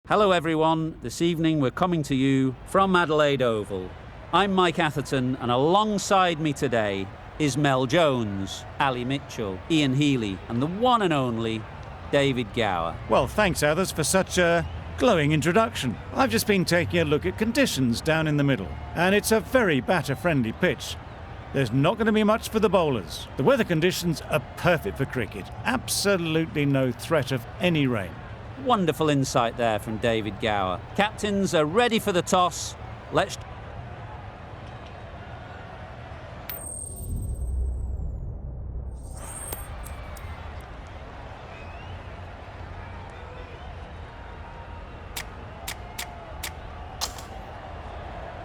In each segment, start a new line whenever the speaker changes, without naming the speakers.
Hello everyone, this evening we're coming to you from Adelaide Oval. I'm Mike Atherton and alongside me today is Mel Jones, Ali Mitchell, Ian Healy and the one and only David Gower.
Well, thanks Athers for such a glowing introduction. I've just been taking a look at conditions down in the middle and it's a very batter-friendly pitch. There's not going to be much for the bowlers. The weather conditions are perfect for cricket. Absolutely no threat of any rain.
Wonderful insight there from David Gower. Captains are ready for the toss. Let's...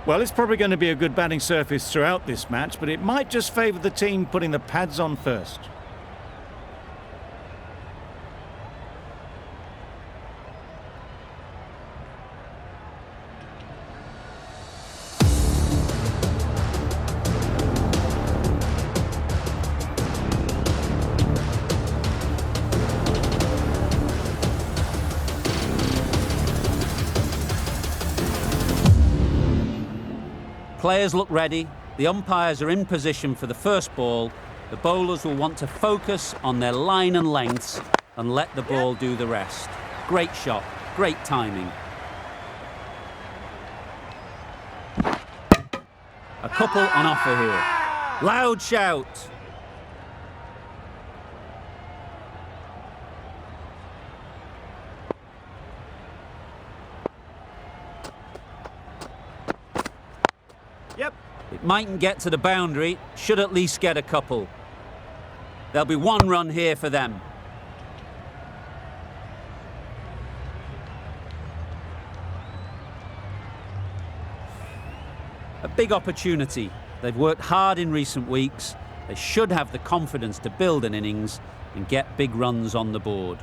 Well, it's probably going to be a good batting surface throughout this match, but it might just favour the team putting the pads on first.
Players look ready, the umpires are in position for the first ball, the bowlers will want to focus on their line and lengths and let the ball do the rest. Great shot, great timing. A couple on offer here. Loud shout. It mightn't get to the boundary, should at least get a couple. There'll be one run here for them. A big opportunity. They've worked hard in recent weeks. They should have the confidence to build an innings and get big runs on the board.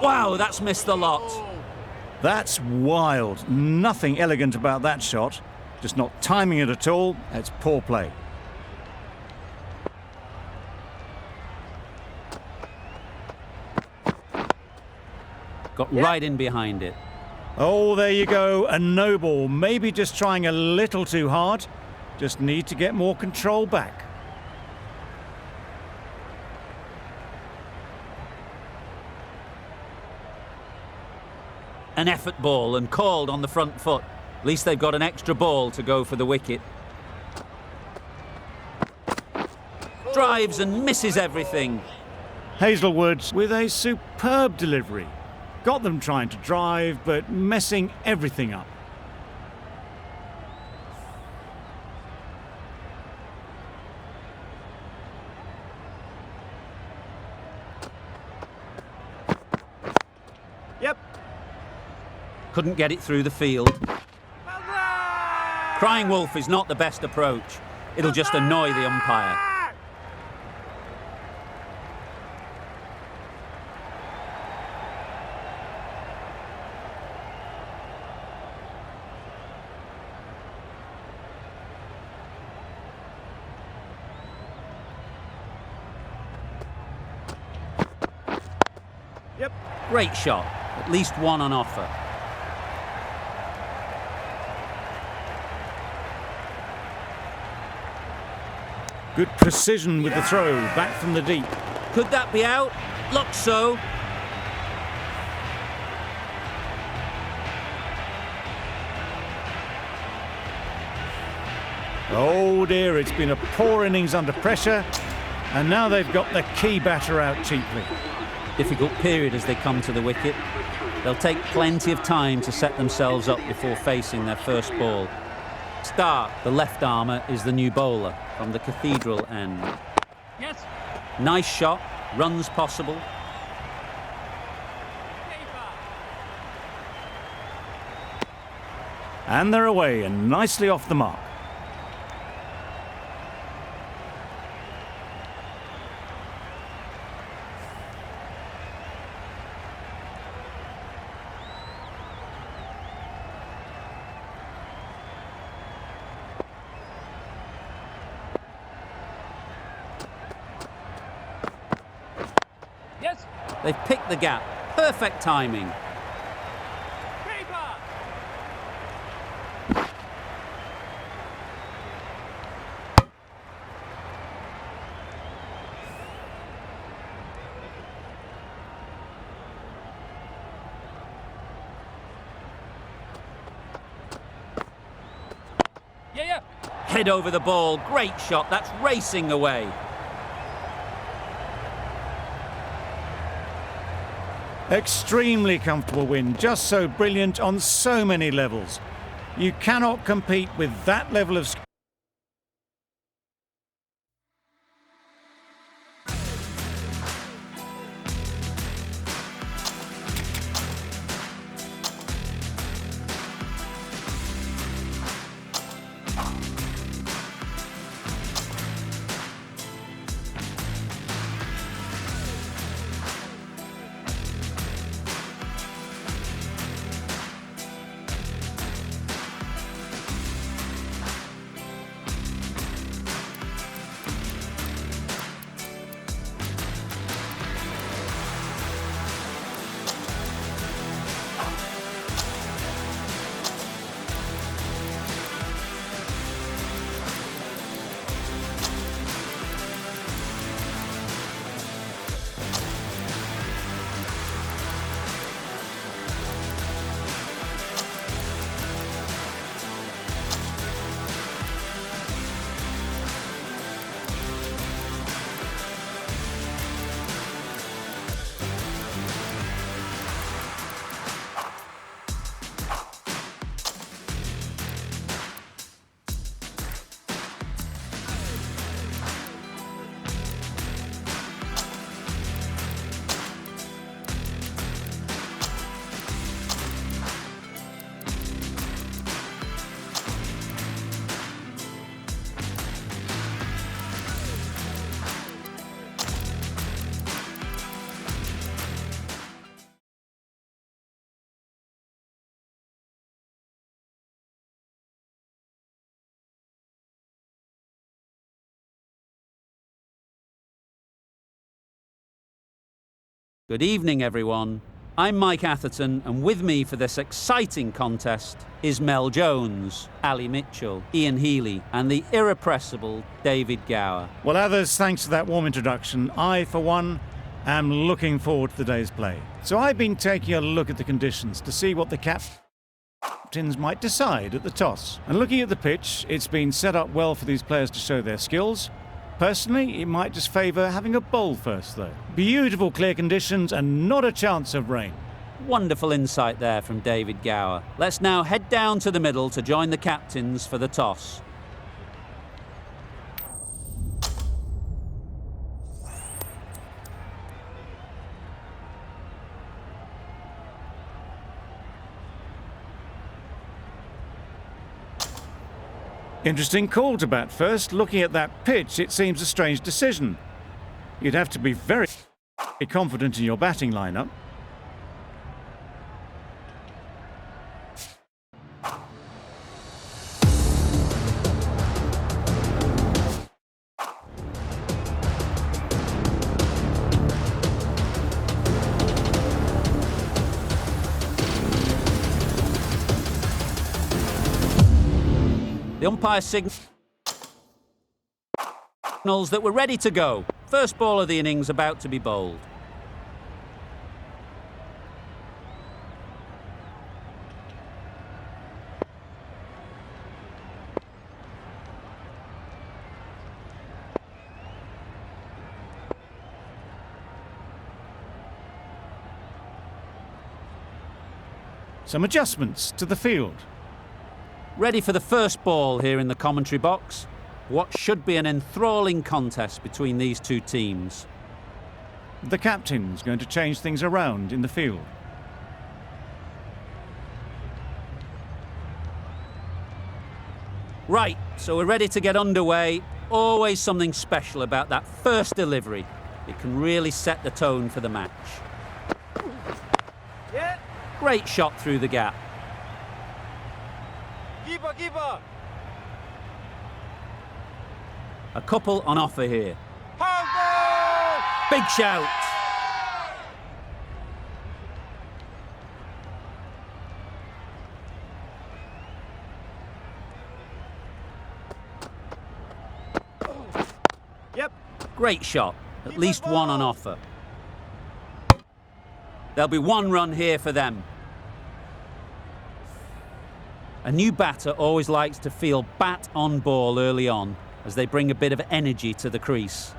Wow, that's missed the lot.
That's wild. Nothing elegant about that shot. Just not timing it at all. It's poor play.
Got right in behind it.
Oh, there you go. A no ball. Maybe just trying a little too hard. Just need to get more control back.
An effort ball and called on the front foot. At least they've got an extra ball to go for the wicket. Drives and misses everything.
Hazelwood with a superb delivery. Got them trying to drive, but messing everything up.
Couldn't get it through the field. Crying wolf is not the best approach. It'll just annoy the umpire. Great shot. At least one on offer.
Good precision with the throw, back from the deep.
Could that be out? Looks so.
Oh dear, it's been a poor innings under pressure, and now they've got the key batter out cheaply.
Difficult period as they come to the wicket. They'll take plenty of time to set themselves up before facing their first ball. Stark, the left armour, is the new bowler from the Cathedral end. Yes. Nice shot, runs possible.
And they're away and nicely off the mark.
They've picked the gap. Perfect timing. Head over the ball. Great shot. That's racing away.
Extremely comfortable win, just so brilliant on so many levels. You cannot compete with that level of skill.
Good evening, everyone. I'm Mike Atherton, and with me for this exciting contest is Mel Jones, Ali Mitchell, Ian Healy, and the irrepressible David Gower.
Well, others, thanks to that warm introduction, I, for one, am looking forward to the day's play. So I've been taking a look at the conditions to see what the captains might decide at the toss. And looking at the pitch, it's been set up well for these players to show their skills. Personally, it might just favour having a bowl first, though. Beautiful clear conditions and not a chance of rain.
Wonderful insight there from David Gower. Let's now head down to the middle to join the captains for the toss.
Interesting call to bat first. Looking at that pitch, it seems a strange decision. You'd have to be very confident in your batting lineup.
The umpire signals that we're ready to go. First ball of the innings about to be bowled.
Some adjustments to the field.
Ready for the first ball here in the commentary box. What should be an enthralling contest between these two teams.
The captain's going to change things around in the field.
Right, so we're ready to get underway. Always something special about that first delivery. It can really set the tone for the match.
Yeah.
Great shot through the gap.
Keeper.
A couple on offer here.
Handball!
Big shout. Great shot, at least one on offer. There'll be one run here for them. A new batter always likes to feel bat on ball early on, as they bring a bit of energy to the crease.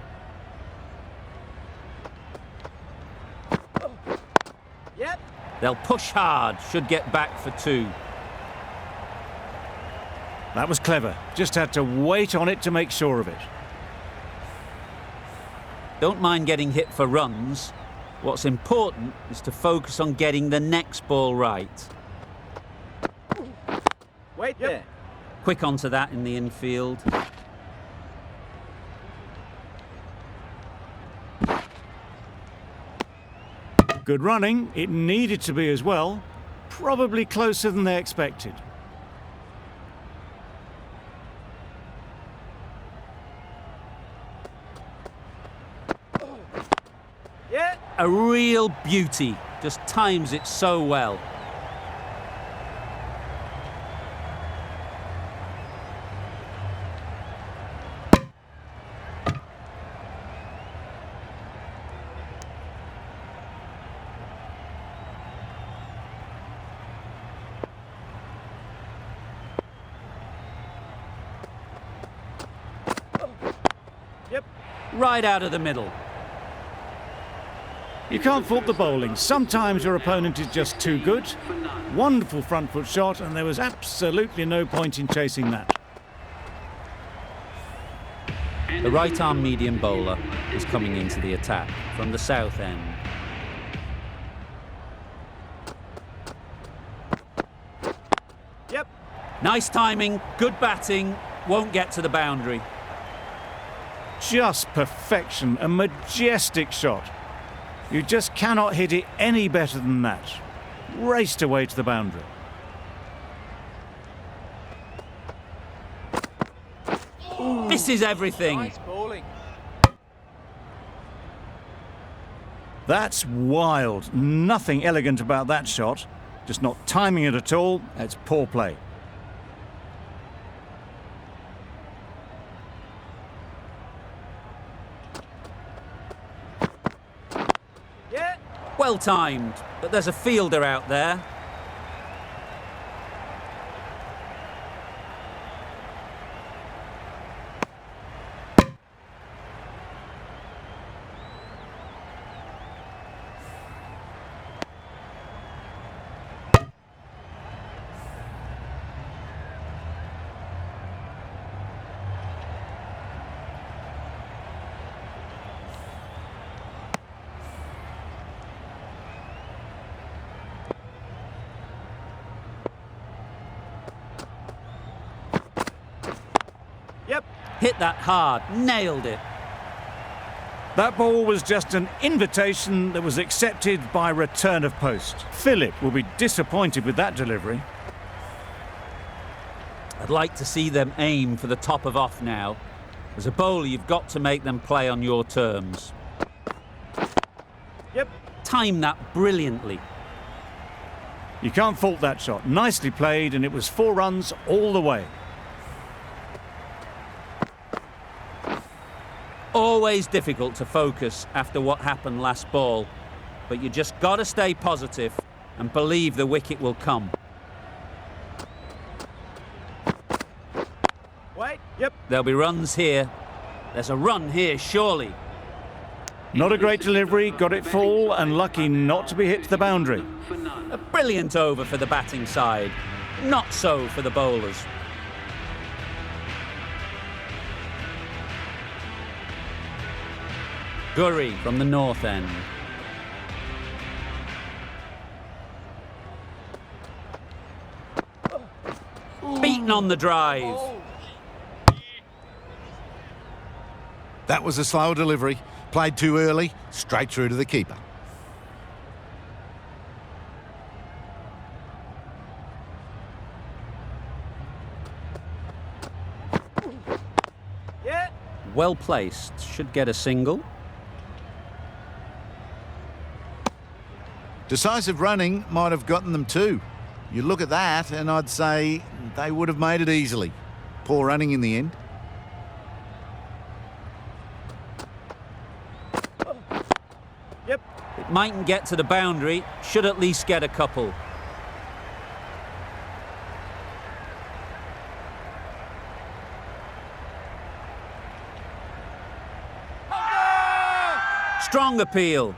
Yep.
They'll push hard, should get back for two.
That was clever. Just had to wait on it to make sure of it.
Don't mind getting hit for runs. What's important is to focus on getting the next ball right.
Wait there.
Quick onto that in the infield.
Good running. It needed to be as well. Probably closer than they expected.
Yeah.
A real beauty. Just times it so well.
Yep.
Right out of the middle.
You can't fault the bowling. Sometimes your opponent is just too good. Wonderful front foot shot, and there was absolutely no point in chasing that.
The right-arm medium bowler is coming into the attack from the south end.
Yep.
Nice timing, good batting, won't get to the boundary.
Just perfection, a majestic shot. You just cannot hit it any better than that. Raced away to the boundary.
This is everything.
Nice bowling.
That's wild. Nothing elegant about that shot. Just not timing it at all. It's poor play.
Yeah.
Well timed, but there's a fielder out there.
Yep.
Hit that hard, nailed it.
That ball was just an invitation that was accepted by return of post. Philip will be disappointed with that delivery.
I'd like to see them aim for the top of off now. As a bowler, you've got to make them play on your terms.
Yep.
Time that brilliantly.
You can't fault that shot. Nicely played, and it was 4 runs all the way.
Always difficult to focus after what happened last ball, but you just got to stay positive and believe the wicket will come.
Wait. Yep.
There'll be runs here. There's a run here, surely.
Not a great delivery, got it full, and lucky not to be hit to the boundary.
A brilliant over for the batting side. Not so for the bowlers. Gurry from the north end. Beaten on the drive.
That was a slow delivery. Played too early, straight through to the keeper.
Yeah.
Well placed. Should get a single.
Decisive running might have gotten them too. You look at that and I'd say they would have made it easily. Poor running in the end.
Mightn't get to the boundary, should at least get a couple. Strong appeal.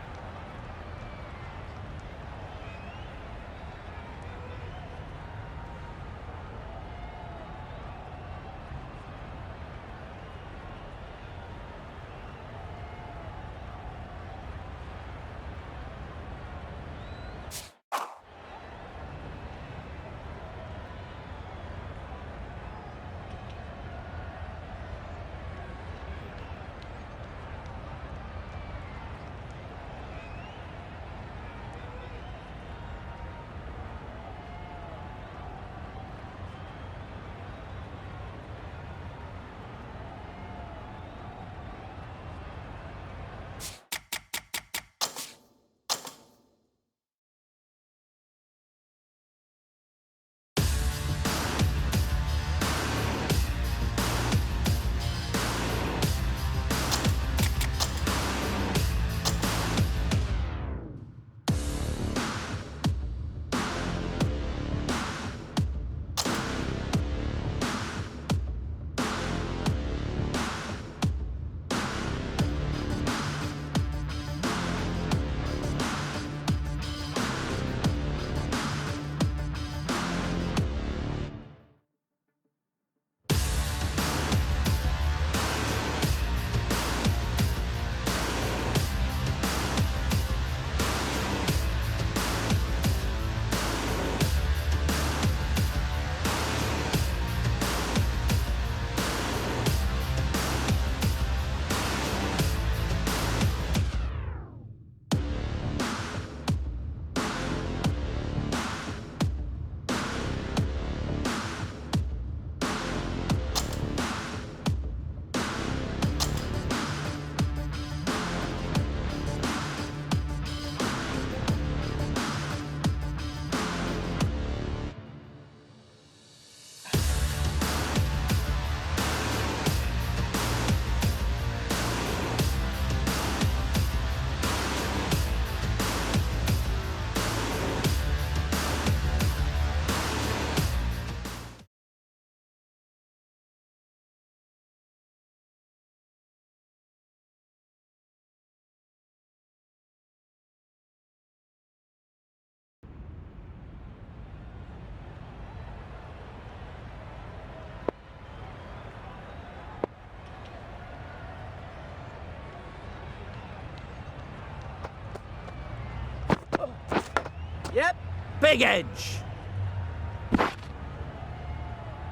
Yep.
Big edge.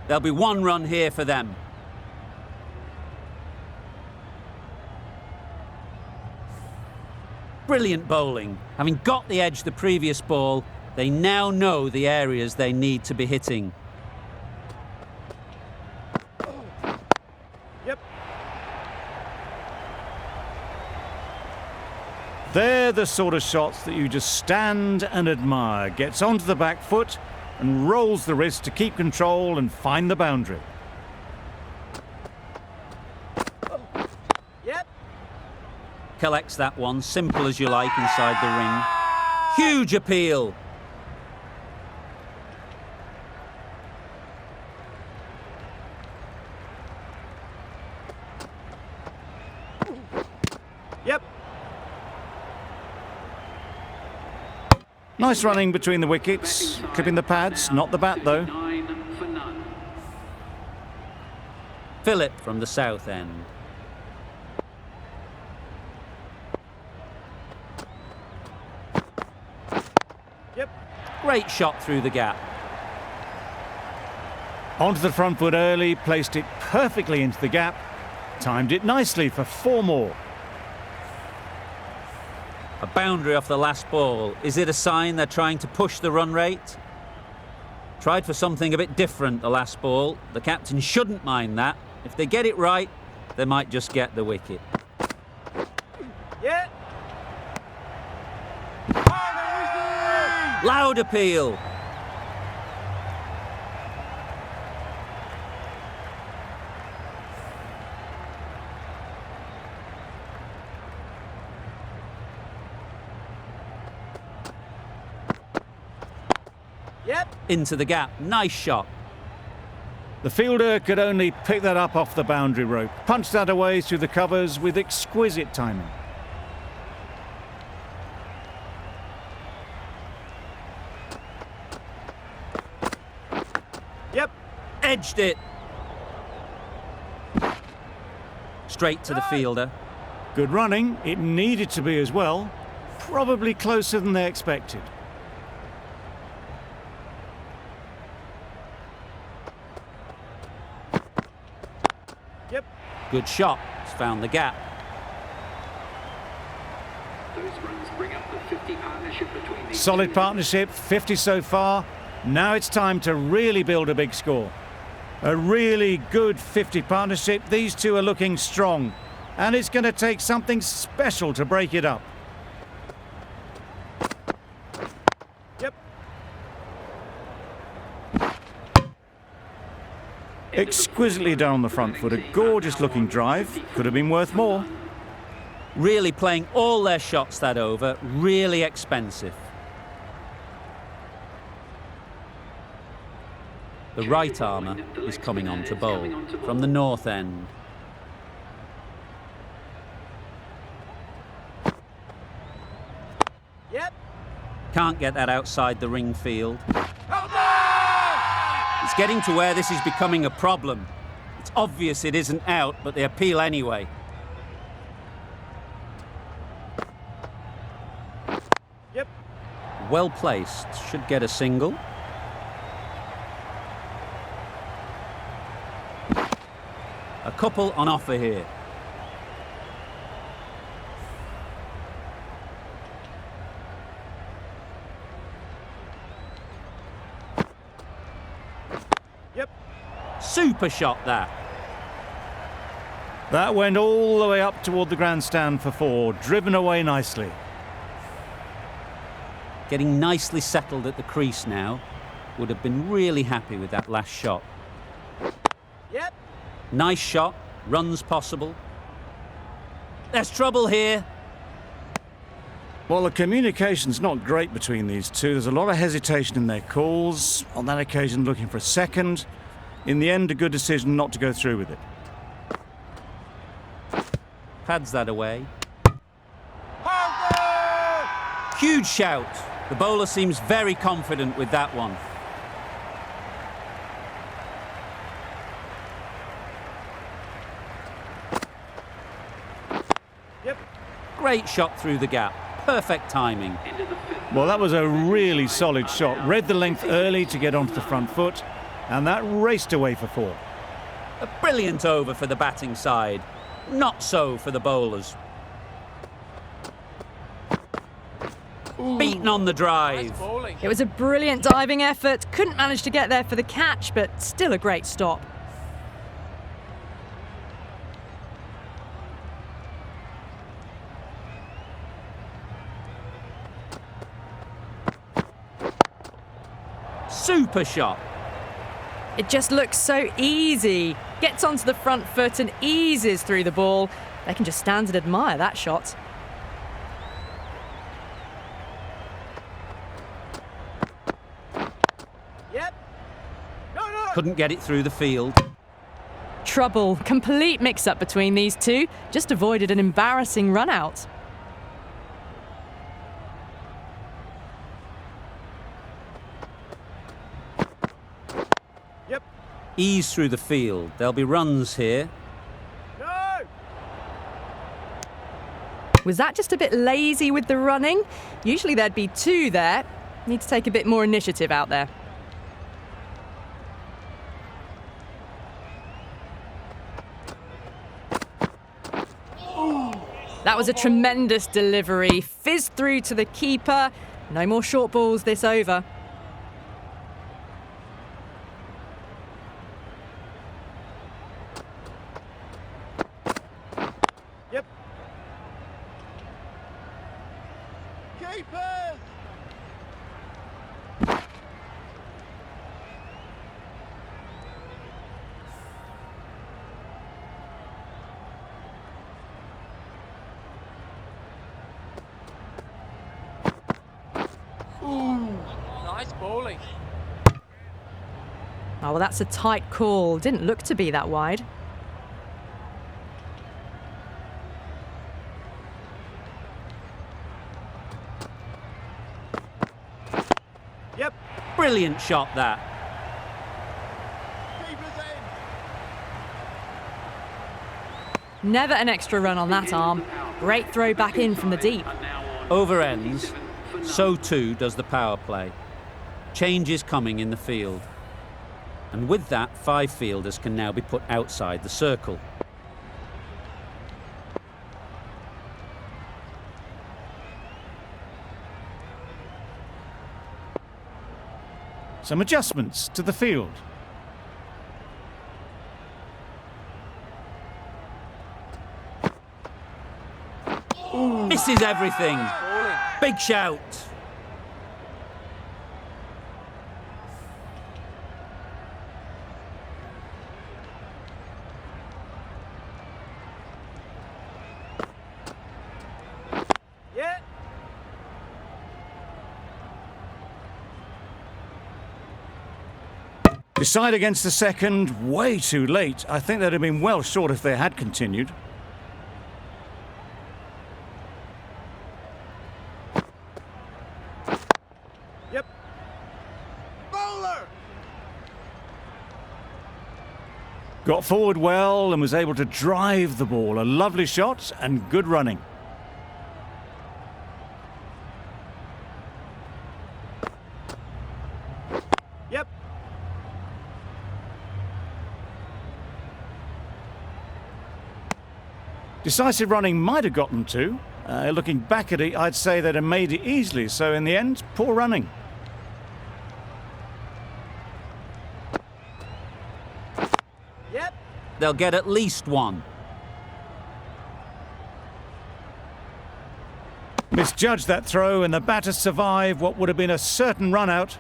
There'll be one run here for them. Brilliant bowling. Having got the edge the previous ball, they now know the areas they need to be hitting.
Yep.
They're the sort of shots that you just stand and admire. Gets onto the back foot and rolls the wrist to keep control and find the boundary.
Yep.
Collects that one, simple as you like, inside the ring. Huge appeal.
Yep.
Nice running between the wickets, clipping the pads, not the bat though.
Philip from the south end.
Yep.
Great shot through the gap.
Onto the front foot early, placed it perfectly into the gap, timed it nicely for 4 more.
A boundary off the last ball. Is it a sign they're trying to push the run rate? Tried for something a bit different the last ball. The captain shouldn't mind that. If they get it right, they might just get the wicket.
Yeah.
Loud appeal.
Yep.
Into the gap. Nice shot.
The fielder could only pick that up off the boundary rope. Punched that away through the covers with exquisite timing.
Yep.
Edged it. Straight to the fielder.
Good running. It needed to be as well. Probably closer than they expected.
Yep.
Good shot. It's found the gap.
Those runs bring up the 50 partnership between these
Solid
two.
partnership, 50 so far. Now it's time to really build a big score. A really good 50 partnership. These two are looking strong. And it's going to take something special to break it up.
Yep.
Exquisitely done on the front foot. A gorgeous looking drive. Could have been worth more.
Really playing all their shots that over. Really expensive. The right armour is coming on to bowl from the north end.
Yep.
Can't get that outside the ring field. It's getting to where this is becoming a problem. It's obvious it isn't out, but they appeal anyway.
Yep.
Well placed. Should get a single. A couple on offer here.
Yep.
Super shot that.
That went all the way up toward the grandstand for four. Driven away nicely.
Getting nicely settled at the crease now. Would have been really happy with that last shot.
Yep.
Nice shot. Runs possible. There's trouble here.
Well, the communication's not great between these two. There's a lot of hesitation in their calls. On that occasion, looking for a second. In the end, a good decision not to go through with it.
Pads that away. Huge shout. The bowler seems very confident with that one.
Yep.
Great shot through the gap. Perfect timing.
Well, that was a really solid shot. Read the length early to get onto the front foot, and that raced away for four.
A brilliant over for the batting side. Not so for the bowlers. Beaten on the drive.
Bowling.
It was a brilliant diving effort. Couldn't manage to get there for the catch, but still a great stop.
Super shot.
It just looks so easy. Gets onto the front foot and eases through the ball. They can just stand and admire that shot.
Yep. No.
Couldn't get it through the field.
Trouble. Complete mix-up between these two. Just avoided an embarrassing run-out.
Yep.
Ease through the field. There'll be runs here.
No.
Was that just a bit lazy with the running? Usually there'd be two there. Need to take a bit more initiative out there. That was a tremendous delivery. Fizzed through to the keeper. No more short balls this over.
Yep. Keeper. Nice bowling.
Oh, well, that's a tight call. Didn't look to be that wide.
Yep.
Brilliant shot, that.
Keeper's in.
Never an extra run on that arm. Great throw back in from the deep.
Over ends, so too does the power play. Change is coming in the field. And with that, 5 fielders can now be put outside the circle.
Some adjustments to the field.
Misses everything. Big shout.
Yeah.
Decide against the second, way too late. I think they'd have been well short if they had continued.
Yep. Bowler.
Got forward well and was able to drive the ball. A lovely shot and good running.
Yep.
Decisive running might have got them to. Looking back at it, I'd say they'd have made it easily. So in the end, poor running.
Yep.
They'll get at least 1.
Misjudged that throw and the batters survive what would have been a certain run out.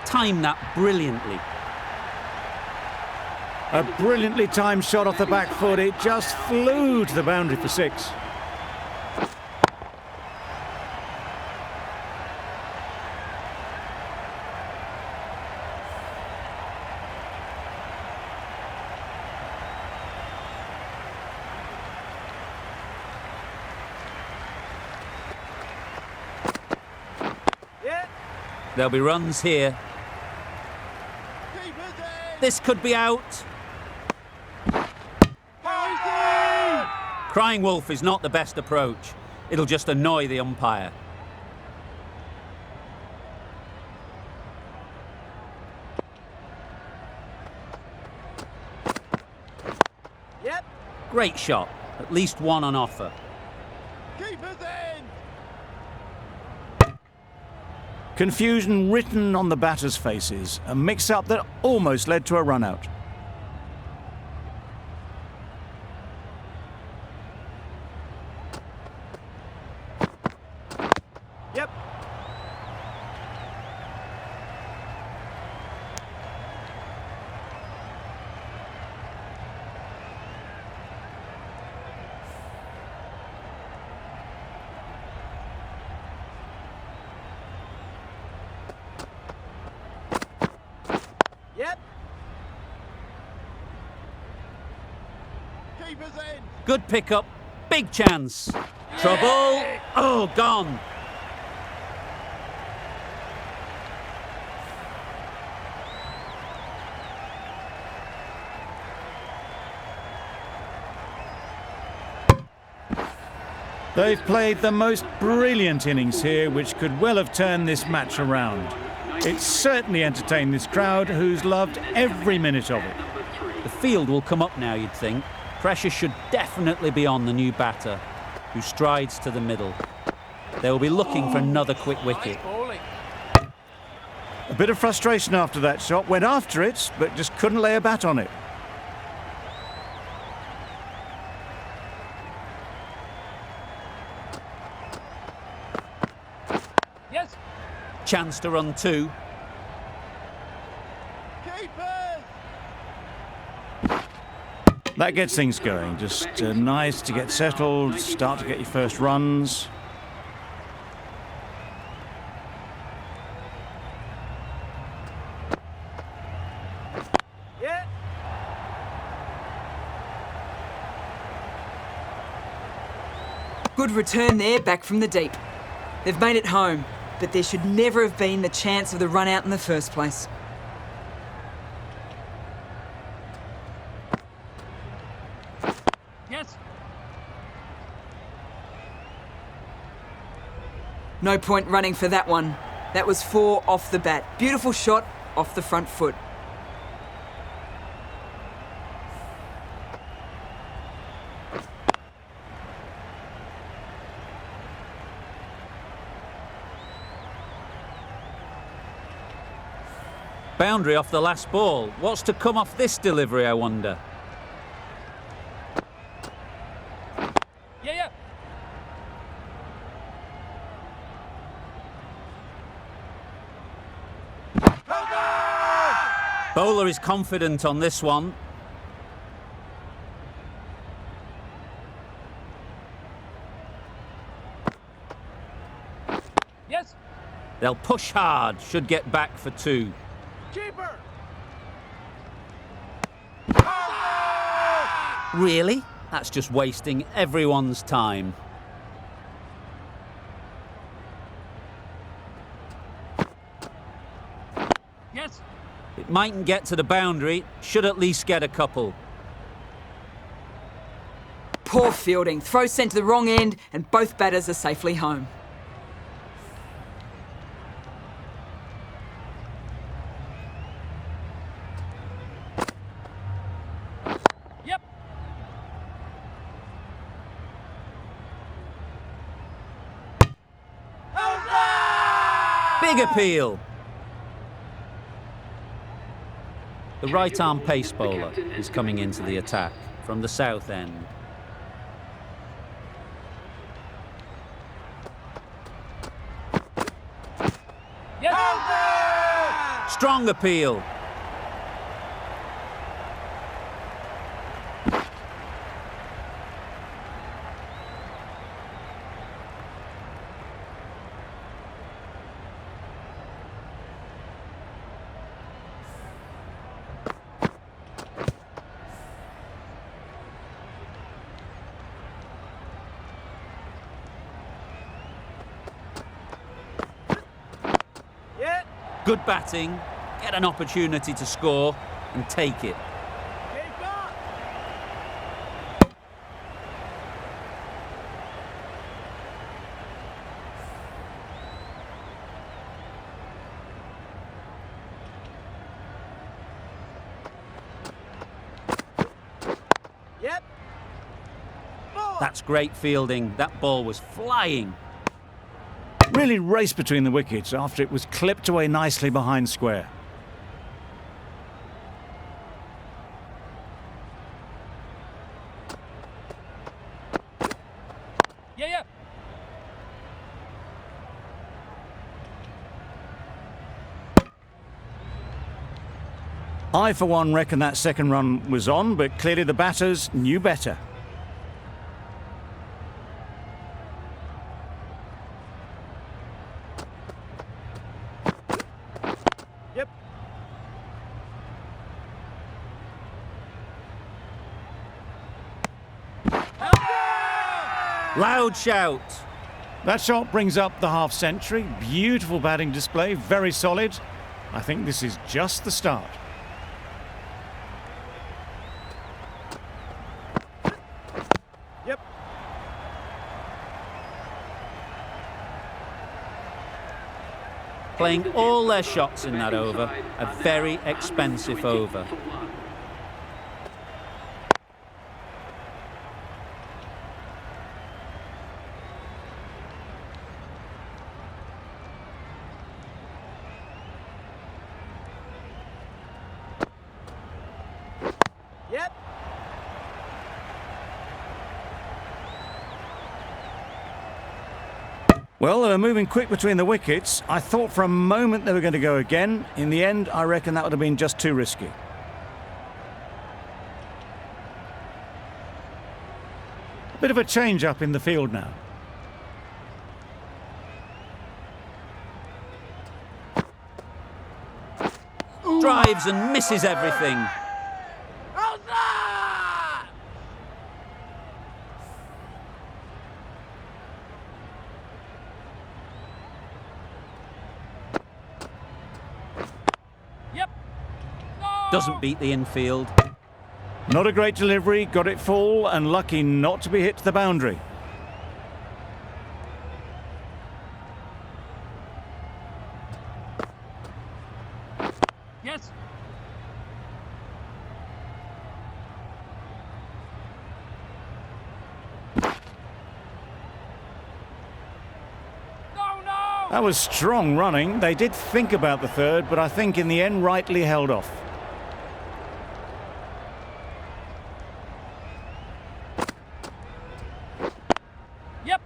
Timed that brilliantly.
A brilliantly timed shot off the back foot. It just flew to the boundary for 6.
Yeah.
There'll be runs here.
Keeper's in.
This could be out.
Posey.
Crying wolf is not the best approach. It'll just annoy the umpire.
Yep.
Great shot. At least 1 on offer.
Keeper's in.
Confusion written on the batters' faces. A mix-up that almost led to a run-out.
Yep. Yep. Keeper's in.
Good pickup. Big chance. Trouble. Oh, gone.
They've played the most brilliant innings here, which could well have turned this match around. It certainly entertained this crowd, who's loved every minute of it.
The field will come up now, you'd think. Pressure should definitely be on the new batter, who strides to the middle. They will be looking for another quick wicket.
A bit of frustration after that shot. Went after it, but just couldn't lay a bat on it.
Yes.
Chance to run 2.
That gets things going. Just nice to get settled, start to get your first runs.
Yeah.
Good return there, back from the deep. They've made it home, but there should never have been the chance of the run out in the first place.
Yes.
No point running for that one. That was 4 off the bat. Beautiful shot off the front foot.
Boundary off the last ball. What's to come off this delivery, I wonder?
Yeah.
Bowler is confident on this one.
Yes.
They'll push hard, should get back for 2.
Keeper.
Really? That's just wasting everyone's time.
Yes.
It mightn't get to the boundary, should at least get a couple.
Poor fielding. Throw sent to the wrong end, and both batters are safely home.
Yep.
Big appeal. The right-arm pace bowler is coming into the attack from the south end.
Yes.
Strong appeal.
Yeah.
Good batting, get an opportunity to score and take it.
Keeper. Yep. Ball.
That's great fielding. That ball was flying.
Really raced between the wickets after it was clipped away nicely behind square.
Yeah.
I, for one, reckon that second run was on, but clearly the batters knew better.
Yep.
Loud shout.
That shot brings up the half-century. Beautiful batting display, very solid. I think this is just the start.
Yep.
Playing all their shots in that over. A very expensive over.
Yep.
Well, they were moving quick between the wickets. I thought for a moment they were going to go again. In the end, I reckon that would have been just too risky. Bit of a change up in the field now.
Drives and misses everything.
Yep.
Doesn't beat the infield.
Not a great delivery, got it full and lucky not to be hit to the boundary.
Yes. No.
That was strong running. They did think about the third, but I think in the end rightly held off.
Yep.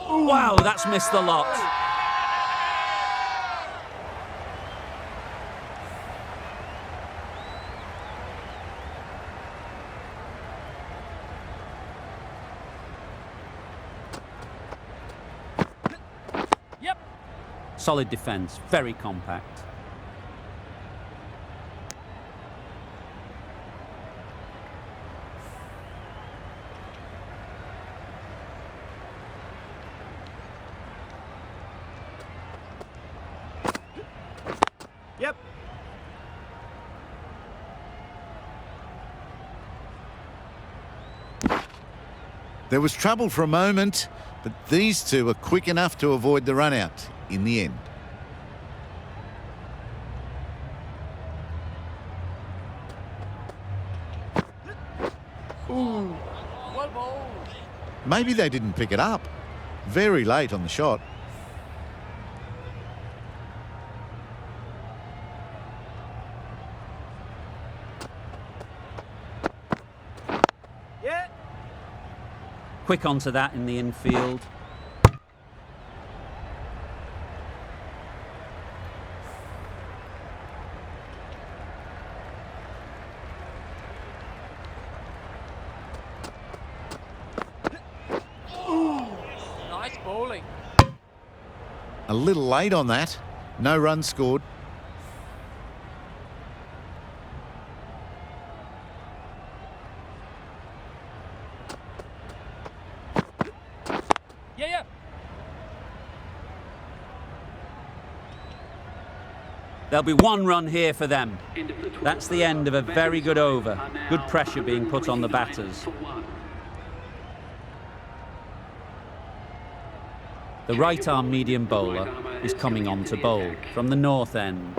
Wow, that's missed the lot.
Yep.
Solid defence, very compact.
Yep.
There was trouble for a moment, but these two were quick enough to avoid the run out in the end.
Well ball.
Maybe they didn't pick it up. Very late on the shot.
Yeah.
Quick onto that in the infield.
Nice bowling.
A little late on that. No runs scored.
Yeah.
There'll be one run here for them. That's the end of a very good over. Good pressure being put on the batters. The right-arm medium bowler is coming on to bowl from the north end.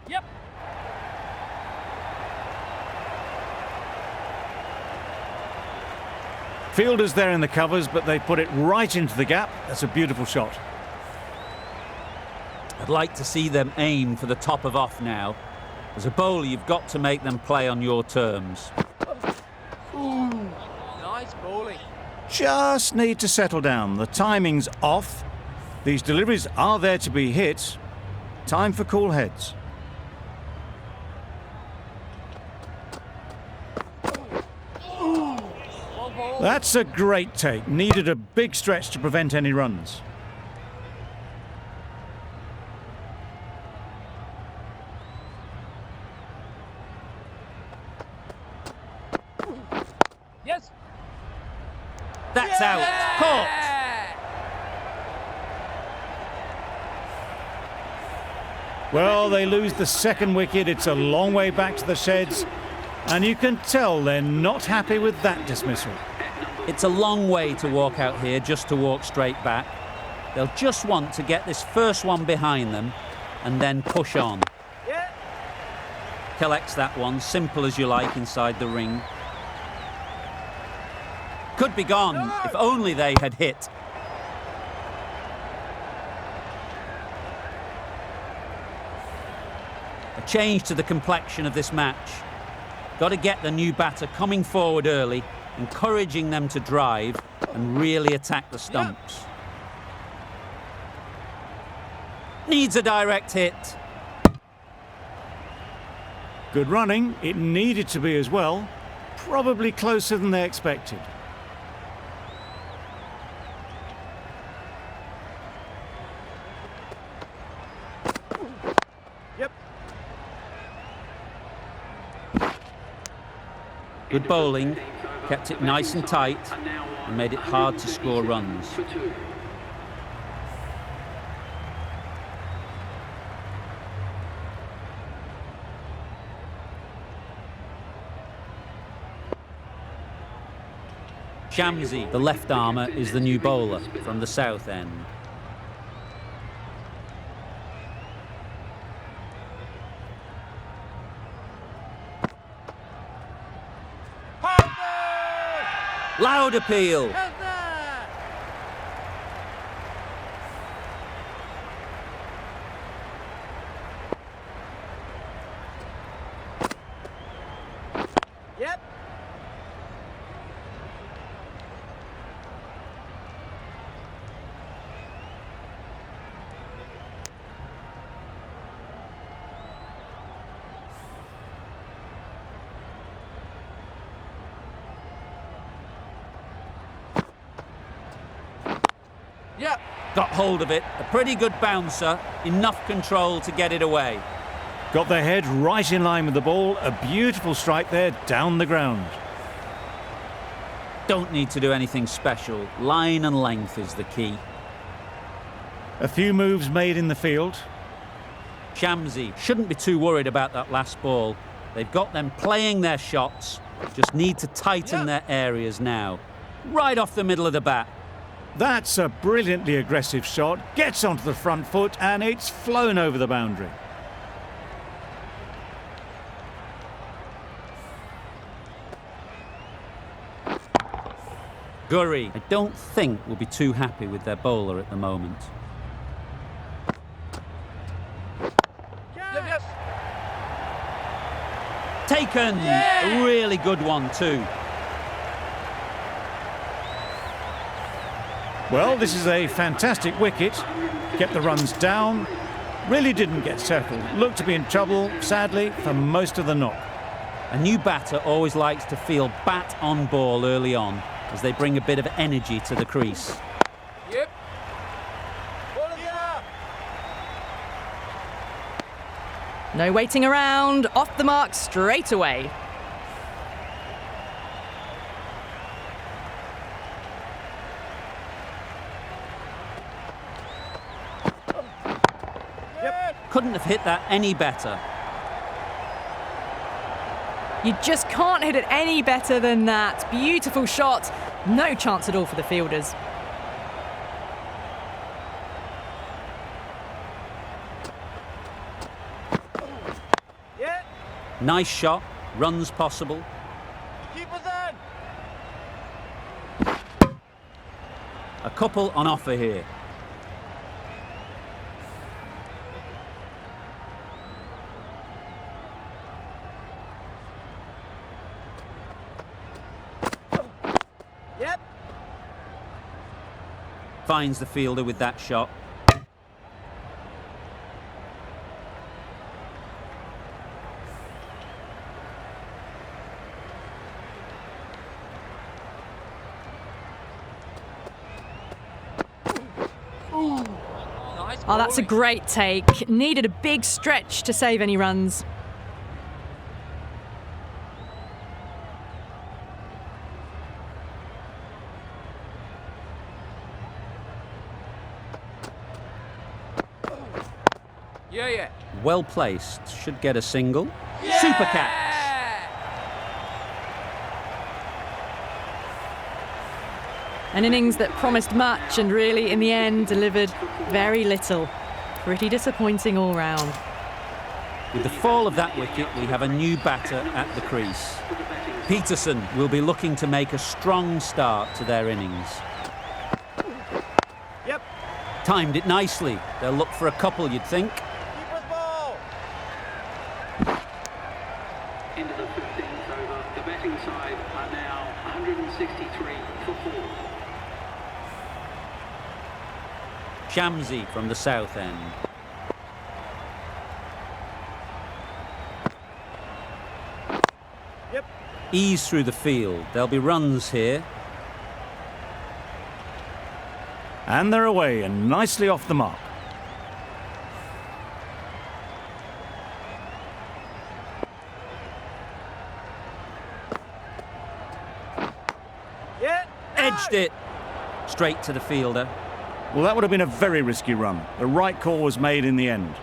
Yep.
Fielders there in the covers, but they put it right into the gap. That's a beautiful shot.
I'd like to see them aim for the top of off now. As a bowler, you've got to make them play on your terms.
Nice bowling.
Just need to settle down. The timing's off. These deliveries are there to be hit. Time for cool heads.
Well ball.
That's a great take. Needed a big stretch to prevent any runs.
Yes.
That's out. Caught.
Well, they lose the second wicket. It's a long way back to the sheds. And you can tell they're not happy with that dismissal.
It's a long way to walk out here just to walk straight back. They'll just want to get this first one behind them and then push on.
Yeah.
Collects that one, simple as you like, inside the ring. Could be gone if only they had hit. A change to the complexion of this match. Got to get the new batter coming forward early, encouraging them to drive and really attack the stumps. Needs a direct hit.
Good running. It needed to be as well. Probably closer than they expected. Yep.
Good bowling, kept it nice and tight and made it hard to score runs. Shamsi, the left armour, is the new bowler from the south end. Loud appeal.
Yep. Yep.
Got hold of it. A pretty good bouncer. Enough control to get it away.
Got their head right in line with the ball. A beautiful strike there down the ground.
Don't need to do anything special. Line and length is the key.
A few moves made in the field.
Shamsi shouldn't be too worried about that last ball. They've got them playing their shots. Just need to tighten their areas now. Right off the middle of the bat.
That's a brilliantly aggressive shot. Gets onto the front foot and it's flown over the boundary.
Gurry, I don't think will be too happy with their bowler at the moment.
Yep.
Taken! A really good one too.
Well, this is a fantastic wicket. Kept the runs down. Really didn't get settled. Looked to be in trouble, sadly, for most of the knock.
A new batter always likes to feel bat on ball early on as they bring a bit of energy to the crease.
Yep.
No waiting around. Off the mark straight away.
Couldn't have hit that any better.
You just can't hit it any better than that. Beautiful shot. No chance at all for the fielders.
Nice shot. Runs possible. A couple on offer here. Finds the fielder with that shot.
Nice
Oh, that's a
bowling.
great take. Needed a big stretch to save any runs.
Yeah.
Well placed. Should get a single. Super catch.
An innings that promised much and really, in the end, delivered very little. Pretty disappointing all round.
With the fall of that wicket, we have a new batter at the crease. Peterson will be looking to make a strong start to their innings. Timed it nicely. They'll look for a couple, you'd think. Shamsi from the south end. Ease through the field. There'll be runs here.
And they're away and nicely off the mark.
Edged it. Straight to the fielder.
Well, that would have been a very risky run. The right call was made in the end.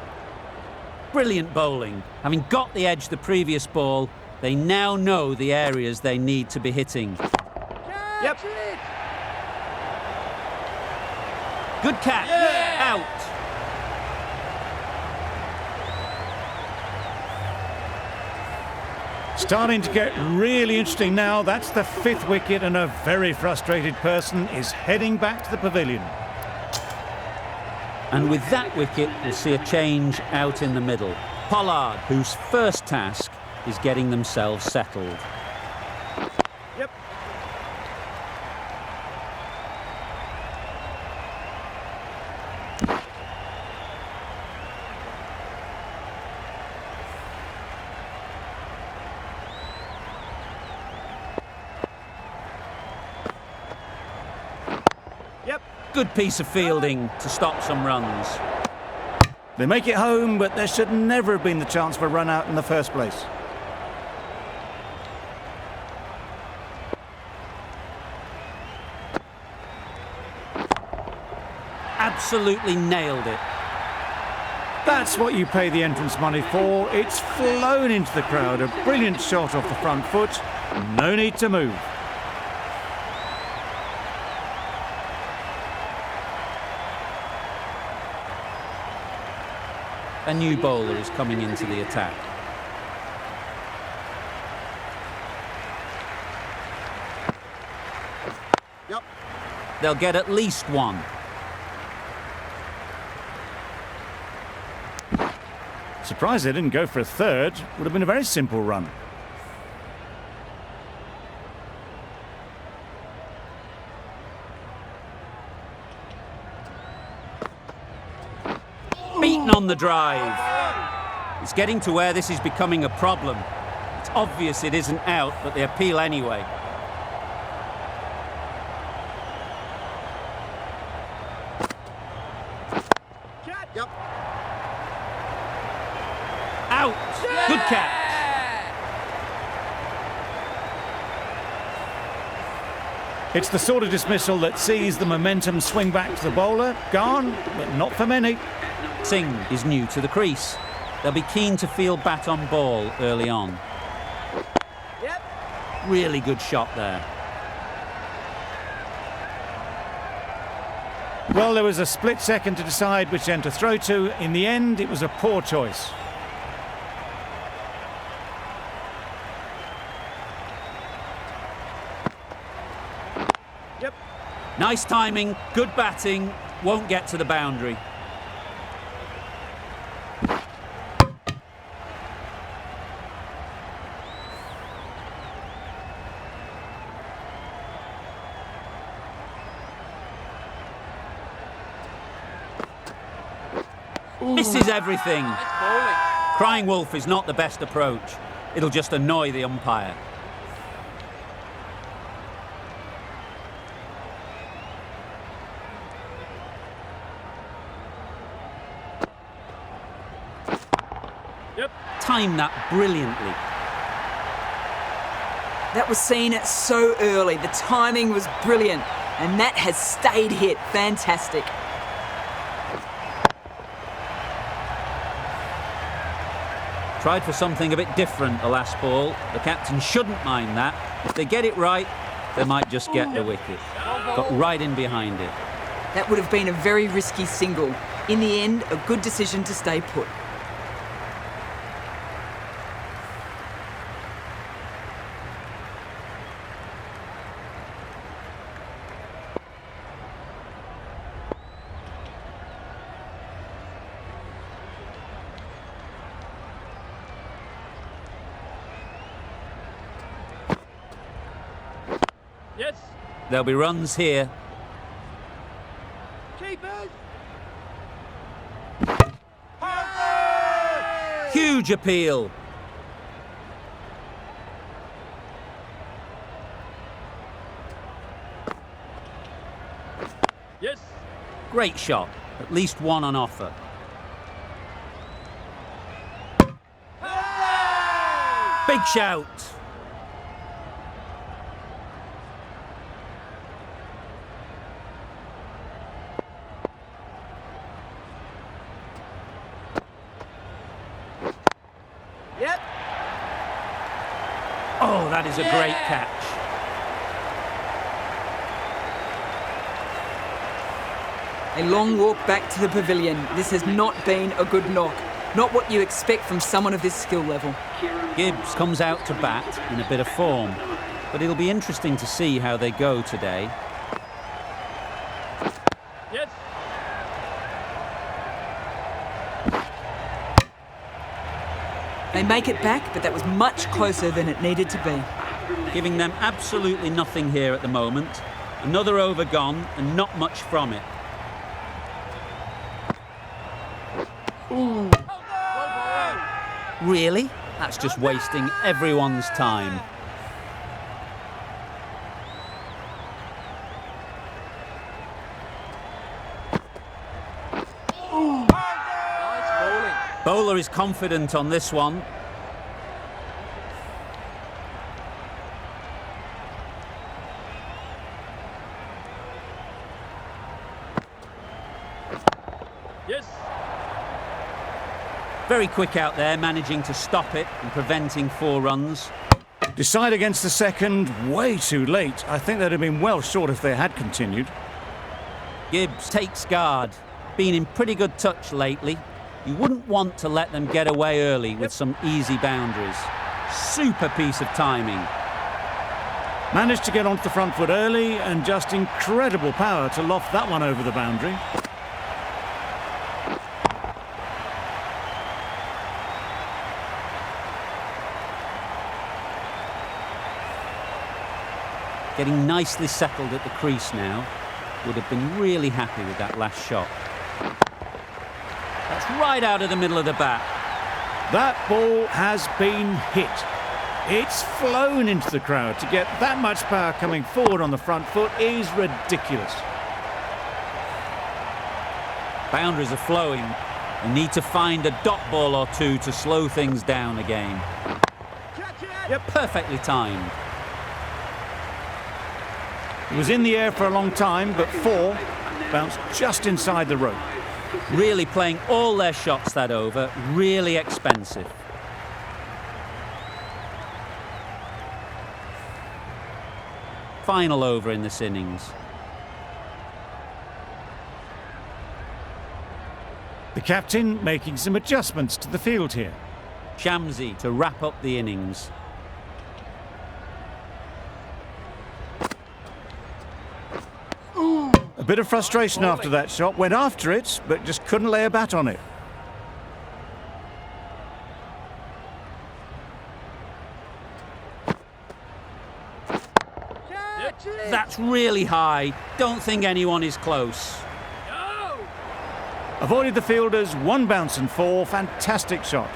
Brilliant bowling. Having got the edge the previous ball, they now know the areas they need to be hitting.
Yep.
Good catch. Out.
Starting to get really interesting now. That's the 5th wicket, and a very frustrated person is heading back to the pavilion.
And with that wicket, we'll see a change out in the middle. Pollard, whose first task is getting themselves settled. Good piece of fielding to stop some runs.
They make it home, but there should never have been the chance for a run out in the first place.
Absolutely nailed it.
That's what you pay the entrance money for. It's flown into the crowd. A brilliant shot off the front foot. No need to move.
A new bowler is coming into the attack. They'll get at least one.
Surprised they didn't go for a third. Would have been a very simple run.
Beaten on the drive. It's getting to where this is becoming a problem. It's obvious it isn't out, but they appeal anyway. Out. Good catch.
It's the sort of dismissal that sees the momentum swing back to the bowler. Gone, but not for many.
Singh is new to the crease. They'll be keen to field bat on ball early on. Really good shot there.
Well, there was a split second to decide which end to throw to. In the end, it was a poor choice.
Nice timing, good batting, won't get to the boundary. Misses everything. Crying wolf is not the best approach. It'll just annoy the umpire. Timed that brilliantly.
That was seen so early. The timing was brilliant, and that has stayed hit. Fantastic.
Tried for something a bit different the last ball. The captain shouldn't mind that. If they get it right, they might just get the wicket. Got right in behind it.
That would have been a very risky single. In the end, a good decision to stay put.
There'll be runs here. Huge appeal.
Yes.
Great shot. At least one on offer. Big shout.
Yep.
Oh, that is a great catch.
A long walk back to the pavilion. This has not been a good knock. Not what you expect from someone of this skill level.
Gibbs comes out to bat in a bit of form, but it'll be interesting to see how they go today.
Yes.
They make it back, but that was much closer than it needed to be.
Giving them absolutely nothing here at the moment. Another over gone and not much from it. Really? That's just wasting everyone's time.
Nice bowling.
Bowler is confident on this one.
Yes.
Very quick out there, managing to stop it and preventing 4 runs.
Decide against the second way too late. I think they'd have been well short if they had continued.
Gibbs takes guard. Been in pretty good touch lately. You wouldn't want to let them get away early with some easy boundaries. Super piece of timing.
Managed to get onto the front foot early and just incredible power to loft that one over the boundary.
Getting nicely settled at the crease now. Would have been really happy with that last shot. That's right out of the middle of the bat.
That ball has been hit. It's flown into the crowd. To get that much power coming forward on the front foot is ridiculous.
Boundaries are flowing. They need to find a dot ball or two to slow things down again. Yep, perfectly timed.
It was in the air for a long time, but 4 bounced just inside the rope.
Really playing all their shots that over. Really expensive. Final over in this innings.
The captain making some adjustments to the field here.
Shamsi to wrap up the innings.
A bit of frustration after that shot. Went after it, but just couldn't lay a bat on it.
That's really high. Don't think anyone is close.
Avoided the fielders, 1 bounce and 4. Fantastic shot.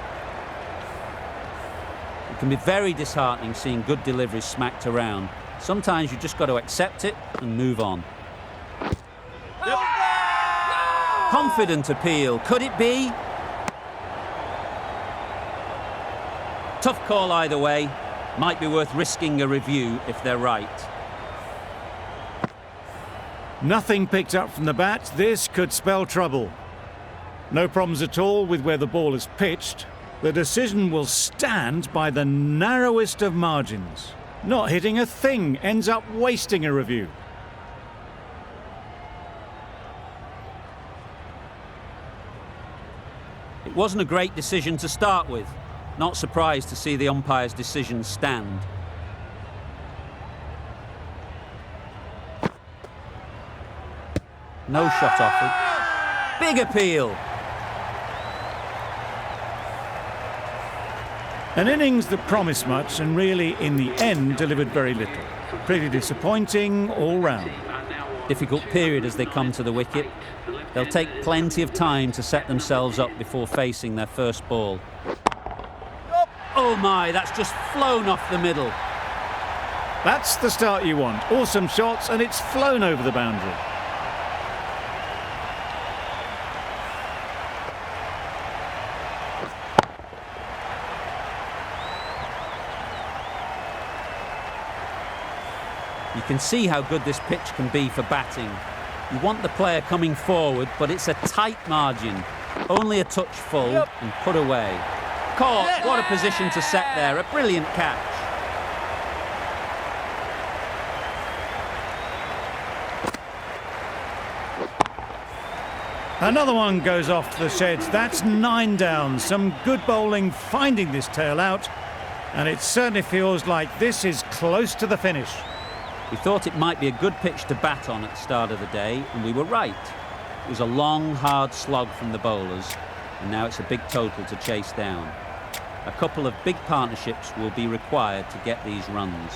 It can be very disheartening seeing good deliveries smacked around. Sometimes you just got to accept it and move on. Confident appeal. Could it be? Tough call either way. Might be worth risking a review if they're right.
Nothing picked up from the bat. This could spell trouble. No problems at all with where the ball is pitched. The decision will stand by the narrowest of margins. Not hitting a thing ends up wasting a review.
It wasn't a great decision to start with. Not surprised to see the umpire's decision stand. No shot offered. Big appeal.
An innings that promised much and really, in the end, delivered very little. Pretty disappointing all round.
Difficult period as they come to the wicket. They'll take plenty of time to set themselves up before facing their first ball. Oh my, that's just flown off the middle.
That's the start you want. Awesome shots, and it's flown over the boundary.
You can see how good this pitch can be for batting. You want the player coming forward, but it's a tight margin. Only a touch full and put away. Caught. What a position to set there. A brilliant catch.
Another one goes off the sheds. That's 9 down. Some good bowling finding this tail out. And it certainly feels like this is close to the finish.
We thought it might be a good pitch to bat on at the start of the day, and we were right. It was a long, hard slog from the bowlers, and now it's a big total to chase down. A couple of big partnerships will be required to get these runs.